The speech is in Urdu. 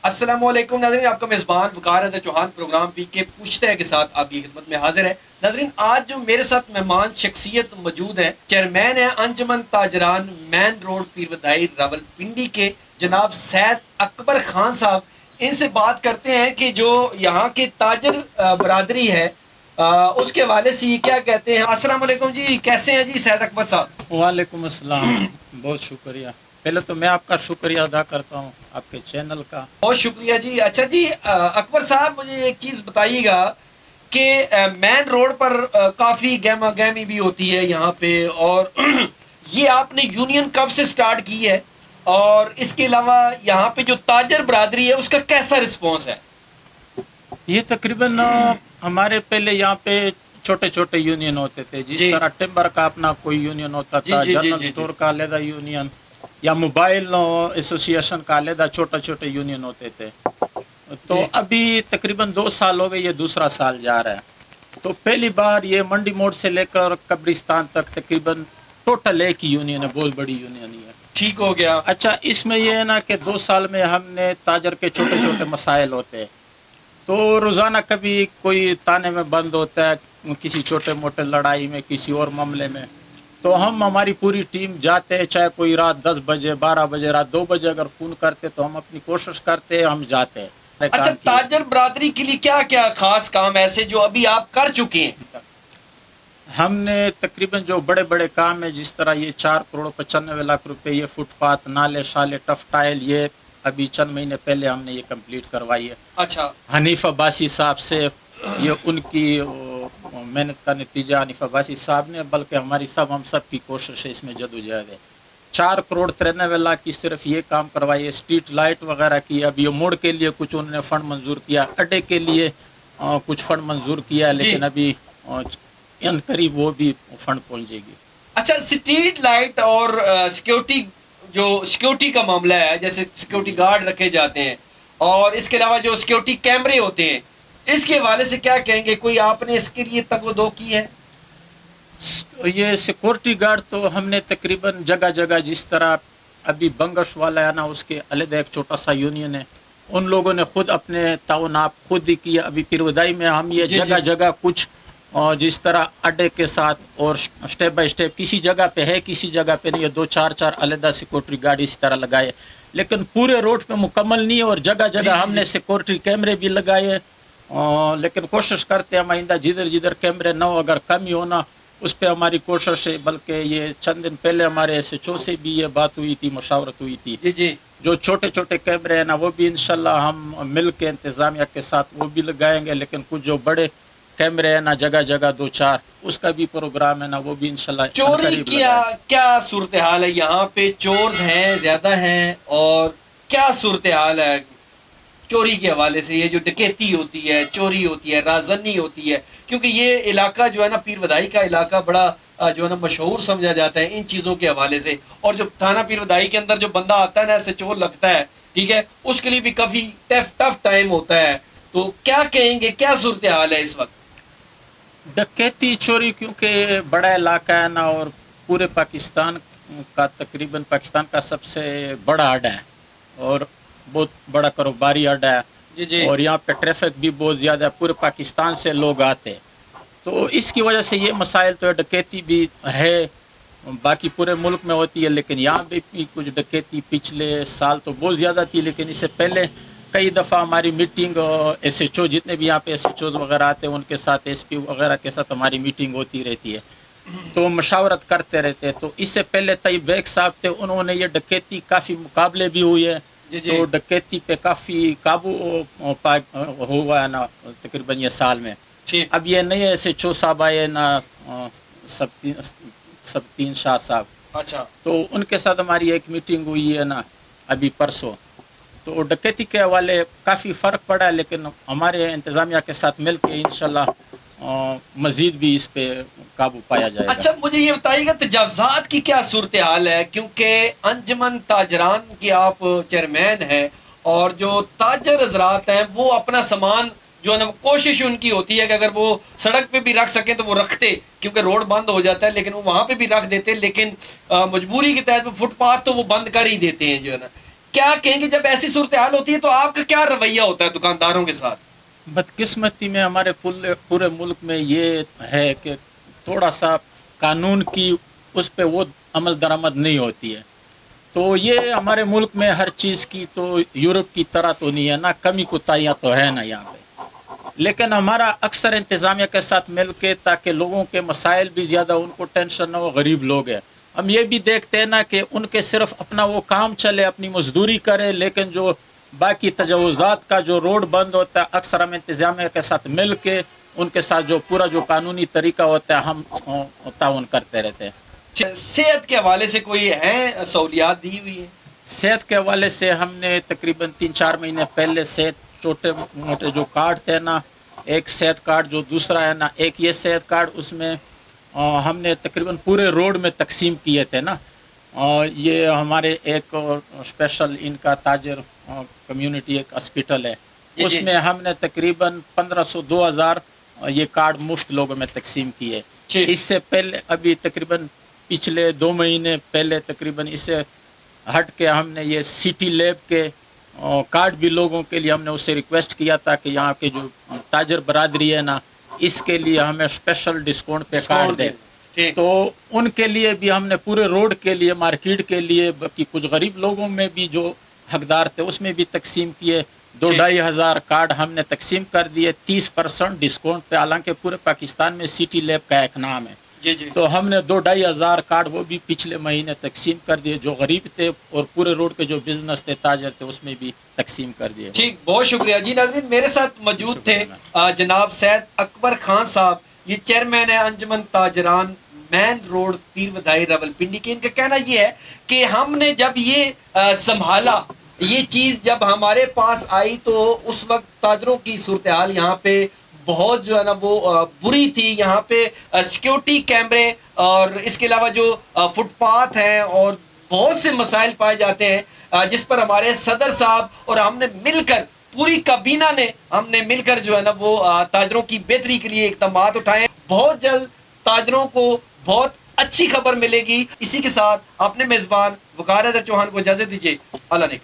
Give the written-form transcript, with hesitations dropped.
السلام علیکم ناظرین، آپ کا میزبان وقار احمد چوہان پروگرام پی کے پوچھتے ہیں کے ساتھ آپ کی خدمت میں حاضر ہے۔ ناظرین، آج جو میرے ساتھ مہمان شخصیت موجود ہیں، چیئرمین ہیں انجمن تاجران مین روڈ پیرودائی راولپنڈی کے جناب سید اکبر خان صاحب، ان سے بات کرتے ہیں کہ جو یہاں کے تاجر برادری ہے اس کے حوالے سے یہ کیا کہتے ہیں۔ السلام علیکم جی، کیسے ہیں جی سید اکبر صاحب؟ وعلیکم السلام، بہت شکریہ۔ پہلے تو میں آپ کا شکریہ ادا کرتا ہوں، آپ کے چینل کا۔ بہت شکریہ جی۔ اچھا جی، اکبر صاحب مجھے ایک چیز بتائیے گا کہ مین روڈ پر کافی گہما گہمی بھی ہوتی ہے یہاں پہ، اور یہ آپ نے یونین کب سے سٹارٹ کی ہے، اور اس کے علاوہ یہاں پہ جو تاجر برادری ہے اس کا کیسا رسپانس ہے؟ یہ تقریباً ہمارے پہلے یہاں پہ چھوٹے چھوٹے یونین ہوتے تھے، جس طرح ٹمبر کا اپنا کوئی یونین ہوتا تھا، جنرل سٹور کا علیحدہ یونین، یا موبائل ایسوسی ایشن کا علیحدہ چھوٹے چھوٹے یونین ہوتے تھے۔ تو ابھی تقریباً 2 سال ہو گئے، یہ دوسرا سال جا رہا ہے۔ تو پہلی بار یہ منڈی موڑ سے لے کر قبرستان تک تقریباً ٹوٹل ایک ہی یونین ہے، بہت بڑی یونین ہی ہے۔ ٹھیک ہو گیا۔ اچھا، اس میں یہ ہے نا کہ 2 سال میں ہم نے تاجر کے چھوٹے چھوٹے مسائل ہوتے ہیں، تو روزانہ کبھی کوئی تانے میں بند ہوتا ہے، کسی چھوٹے موٹے لڑائی میں، کسی اور معاملے میں، تو ہم ہماری پوری ٹیم جاتے ہیں، چاہے کوئی رات 10 بجے 12 بجے رات 2 بجے اگر فون کرتے تو ہم اپنی کوشش کرتے ہیں، ہم جاتے ہیں۔ اچھا، تاجر برادری کے لیے کیا کیا خاص کام ایسے جو ابھی آپ کر چکے ہیں؟ ہم نے تقریباً جو بڑے بڑے کام ہیں، جس طرح یہ 4,95 کروڑ روپے، یہ فٹ پاتھ، نالے شالے، ٹف ٹائل، یہ ابھی چند مہینے پہلے ہم نے یہ کمپلیٹ کروائی ہے۔ اچھا، حنیف عباسی صاحب سے، یہ ان کی محنت کا نتیجہ حنیف عباسی صاحب نے، بلکہ ہماری ہم سب کی کوشش ہے، اس میں جدوجہد ہے۔ 4,93 کروڑ کی صرف یہ کام کروائی ہے۔ اسٹریٹ لائٹ وغیرہ کی، اب یہ موڑ کے لیے کچھ انہوں نے فنڈ منظور کیا، اڈے کے لیے کچھ فنڈ منظور کیا، لیکن ابھی ان قریب وہ بھی فنڈ پہنچ جائے گی۔ اچھا، سٹریٹ لائٹ اور سیکیورٹی، جو سیکیورٹی کا معاملہ ہے، جیسے سیکیورٹی گارڈ رکھے جاتے ہیں، اور اس کے علاوہ جو سیکیورٹی کیمرے ہوتے ہیں، اس کے حوالے سے کیا کہیں گے؟ کوئی آپ نے اس کے لیے تگ و دو کی ہے؟ یہ سیکورٹی گارڈ تو ہم نے تقریباً جگہ جگہ، جس طرح ابھی بنگش والا ہے نا، اس کے علیحدہ ایک چھوٹا سا یونین ہے، ان لوگوں نے خود اپنے تعاون آپ خود ہی کیا۔ ابھی پیرودائی میں ہم یہ جگہ جگہ کچھ جس طرح اڈے کے ساتھ اور سٹیپ بائی سٹیپ، کسی جگہ پہ ہے کسی جگہ پہ نہیں ہے، 2-4 علیحدہ سیکورٹی گارڈ اسی طرح لگائے، لیکن پورے روڈ پہ مکمل نہیں ہے، اور جگہ جگہ ہم نے سیکورٹی کیمرے بھی لگائے، لیکن کوشش کرتے ہیں ہم آئندہ جدھر جدھر کیمرے نہ ہو، اگر کمی ہونا اس پہ ہماری کوشش ہے۔ بلکہ یہ چند دن پہلے ہمارے SHO سے بھی یہ بات ہوئی تھی، مشاورت ہوئی تھی، جو چھوٹے چھوٹے کیمرے ہیں نا، وہ بھی انشاءاللہ ہم مل کے انتظامیہ کے ساتھ وہ بھی لگائیں گے، لیکن کچھ جو بڑے کیمرے ہیں نا جگہ جگہ 2-4، اس کا بھی پروگرام ہے نا، وہ بھی انشاءاللہ چوری کیا صورتحال ہے یہاں پہ؟ چورز ہیں، زیادہ ہیں، اور کیا صورتحال ہے چوری کے حوالے سے؟ یہ جو ڈکیتی ہوتی ہے، چوری ہوتی ہے، رازنی ہوتی ہے، کیونکہ یہ علاقہ جو ہے نا، پیر ودائی کا علاقہ بڑا جو ہے نا مشہور سمجھا جاتا ہے ان چیزوں کے حوالے سے، اور جو تھانہ پیر ودائی کے اندر جو بندہ آتا ہے نا، ایسے چور لگتا ہے، ٹھیک ہے، اس کے لیے بھی کافی ٹف ٹائم ہوتا ہے۔ تو کیا کہیں گے، کیا صورتحال ہے اس وقت؟ ڈکیتی چوری، کیونکہ بڑا علاقہ ہے نا، اور پورے پاکستان کا تقریباً پاکستان کا سب سے بڑا اڈا ہے، اور بہت بڑا کاروباری اڈا ہے، اور یہاں پہ ٹریفک بھی بہت زیادہ ہے، پورے پاکستان سے لوگ آتے، تو اس کی وجہ سے یہ مسائل تو ہے، ڈکیتی بھی ہے، باقی پورے ملک میں ہوتی ہے، لیکن یہاں بھی کچھ ڈکیتی پچھلے سال تو بہت زیادہ تھی، لیکن اس سے پہلے کئی دفعہ ہماری میٹنگ SHO، جتنے بھی یہاں پہ SHOs وغیرہ آتے ہیں ان کے ساتھ، SP وغیرہ کے ساتھ ہماری میٹنگ ہوتی رہتی ہے، تو مشاورت کرتے رہتے ہیں۔ تو اس سے پہلے طیب بیگ صاحب تھے، انہوں نے یہ ڈکیتی کافی مقابلے بھی ہوئے ہیں، تو ڈکیتی پہ کافی قابو ہوا ہے نا تقریباً یہ سال میں۔ اب یہ نئے SHO صاحب آئے نا، سبطین شاہ صاحب، اچھا، تو ان کے ساتھ ہماری ایک میٹنگ ہوئی ہے نا ابھی پرسوں، تو ڈکیتی کے حوالے کافی فرق پڑا ہے، لیکن ہمارے انتظامیہ کے ساتھ مل کے انشاءاللہ مزید بھی اس پہ قابو پایا جائے گا۔ اچھا، مجھے یہ بتائیے گا تجاوزات کی کیا صورتحال ہے؟ کیونکہ انجمن تاجران کی آپ چیئرمین ہیں، اور جو تاجر حضرات ہیں وہ اپنا سامان جو ہے نا، کوشش ان کی ہوتی ہے کہ اگر وہ سڑک پہ بھی رکھ سکیں تو وہ رکھتے، کیونکہ روڈ بند ہو جاتا ہے، لیکن وہ وہاں پہ بھی رکھ دیتے، لیکن مجبوری کے تحت وہ فٹ پاتھ تو وہ بند کر ہی دیتے ہیں جو ہے نا۔ کیا کہیں گے جب ایسی صورتحال ہوتی ہے تو آپ کا کیا رویہ ہوتا ہے دکانداروں کے ساتھ؟ بدقسمتی میں ہمارے پورے ملک میں یہ ہے کہ تھوڑا سا قانون کی اس پہ وہ عمل درآمد نہیں ہوتی ہے. تو یہ ہمارے ملک میں ہر چیز کی تو یورپ کی طرح تو نہیں ہے نا، کمی کوتاہیاں تو ہے نا یہاں پہ. لیکن ہمارا اکثر انتظامیہ کے ساتھ مل کے تاکہ لوگوں کے مسائل بھی زیادہ ان کو ٹینشن نہ ہو، غریب لوگ ہیں، ہم یہ بھی دیکھتے ہیں نا کہ ان کے صرف اپنا وہ کام چلے، اپنی مزدوری کرے، لیکن جو باقی تجاوزات کا جو روڈ بند ہوتا ہے اکثر ہم انتظامیہ کے ساتھ مل کے ان کے ساتھ جو پورا جو قانونی طریقہ ہوتا ہے ہم تعاون کرتے رہتے ہیں. صحت کے حوالے سے کوئی ہیں سہولیات دی ہوئی ہیں؟ صحت کے حوالے سے ہم نے تقریباً 3-4 مہینے پہلے صحت چھوٹے موٹے جو کارڈ تھے نا، ایک صحت کارڈ جو دوسرا ہے نا، ایک یہ صحت کارڈ، اس میں ہم نے تقریباً پورے روڈ میں تقسیم کیے تھے نا. یہ ہمارے ایک اسپیشل ان کا تاجر کمیونٹی ایک ہاسپٹل ہے، اس میں ہم نے تقریباً 1500-2000 یہ کارڈ مفت لوگوں میں تقسیم کیے. اس سے پہلے ابھی تقریباً پچھلے 2 مہینے پہلے تقریباً اس سے ہٹ کے ہم نے یہ سٹی لیب کے کارڈ بھی لوگوں کے لیے ہم نے اس سے ریکویسٹ کیا تھا کہ یہاں کے جو تاجر برادری ہے نا، اس کے لیے ہمیں اسپیشل ڈسکاؤنٹ پہ کارڈ دے. تو ان کے لیے بھی ہم نے پورے روڈ کے لیے، مارکیٹ کے لیے، باقی کچھ غریب لوگوں میں بھی جو حقدار تھے اس میں بھی تقسیم کیے. 2-2.5 ہزار کارڈ ہم نے تقسیم کر دیے 30% ڈسکاؤنٹ پہ، حالانکہ پورے پاکستان میں سٹی لیب کا ایک نام ہے. تو ہم نے 2-2.5 ہزار کارڈ وہ بھی پچھلے مہینے تقسیم کر دیے، جو غریب تھے اور پورے روڈ کے جو بزنس تھے، تاجر تھے، اس میں بھی تقسیم کر دیے. ٹھیک، بہت شکریہ جی. ناظرین، میرے ساتھ موجود تھے جناب سید اکبر خان صاحب، یہ چیئرمین ہے انجمن تاجران مین روڈ پیر ودائی راولپنڈی کے. ان کا کہنا یہ ہے کہ ہم نے جب یہ سنبھالا، یہ چیز جب ہمارے پاس آئی تو اس وقت تاجروں کی صورتحال یہاں پہ بہت جو ہے نا وہ بری تھی. یہاں پہ سیکیورٹی کیمرے اور اس کے علاوہ جو فٹ پاتھ ہیں اور بہت سے مسائل پائے جاتے ہیں، جس پر ہمارے صدر صاحب اور ہم نے مل کر، پوری کابینہ نے ہم نے مل کر جو ہے نا وہ تاجروں کی بہتری کے لیے اقدامات اٹھائے. بہت جلد تاجروں کو بہت اچھی خبر ملے گی. اسی کے ساتھ اپنے میزبان وقار حیدر چوہان کو اجازت دیجیے. اللہ نے